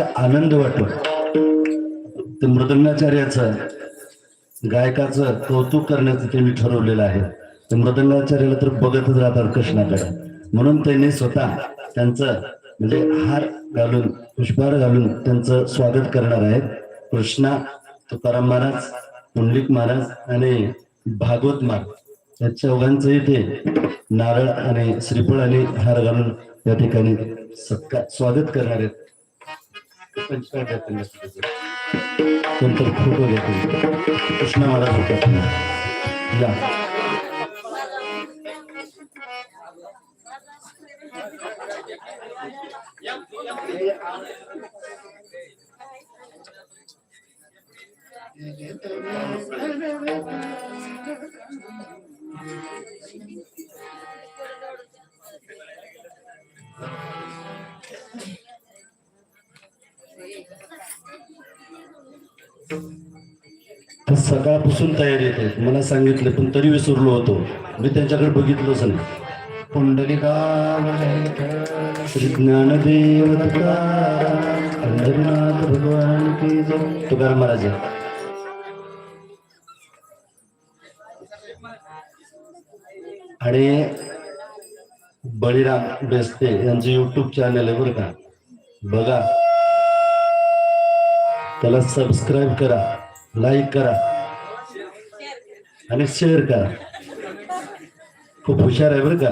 आनंद वाटतो. ते मृदंगाचार्याचं गायकाचं कौतुक करण्याचं त्यांनी ठरवलेलं आहे. ते मृदंगाचार्याला तर बघतच राहतात कृष्णाकडे, म्हणून त्यांनी स्वतः त्यांचं म्हणजे हार घालून पुष्पहार घालून त्यांचं स्वागत करणार आहेत. कृष्णा, तुकाराम महाराज, पुंडलिक महाराज आणि भागवत महाराज या चौघांचं इथे नारळ आणि श्रीफळ आणि हार घालून या ठिकाणी स्वागत करणार आहेत. फोटो घेतो कृष्णा महाराज होता या सकाळपासून तयारी येते. मला सांगितलं पण तरी विसरलो होतो. मी त्यांच्याकडे बघितलंच नाही. पुंडलिका श्री ज्ञानदेव पंढरीनाथ भगवान की जय. तुकाराम महाराज आणि बळीराम बेस्ते यांचं युट्यूब चॅनल आहे बरं का, बघा, त्याला सबस्क्राईब करा, लाईक करा आणि शेअर करा. खूप हुशार आहे बरं का,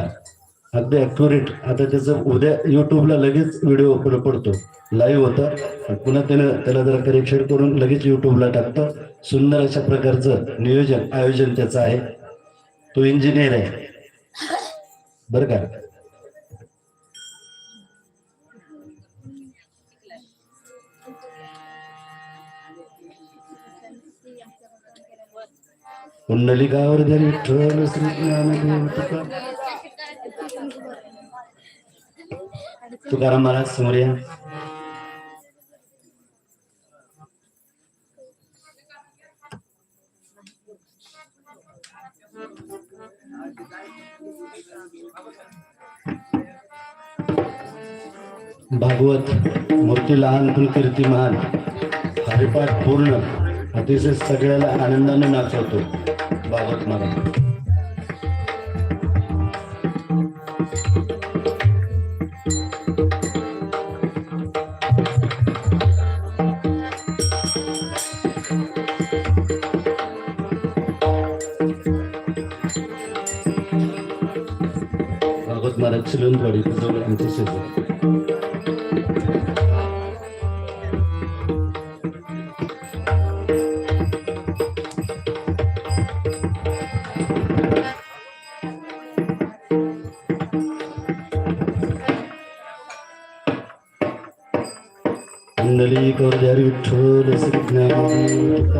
अगदी ॲक्युरेट. आता त्याचं उद्या युट्यूबला लगेच व्हिडिओ पडतो, लाईव्ह होतं, पुन्हा त्याला जरा करेक्शन करून लगेच युट्यूबला टाकतो. सुंदर अशा प्रकारचं नियोजन आयोजन त्याचं आहे. तो इंजिनियर आहे बरं का. पुंडलिकावर जरी विठ्ठल श्री ज्ञानदेव तुकाराम महाराज समोर या. भागवत मूर्ती लहान पण कीर्ती महान. हरिपाठ पूर्ण अतिशय सगळ्याला आनंदाने नाचवतो भागवत महाराज. भागवत महाराज चिलूनवाडी जवळ आमच्या शेजारी. पुंडलिकावर जरी विठ्ठल श्री ज्ञानदेव.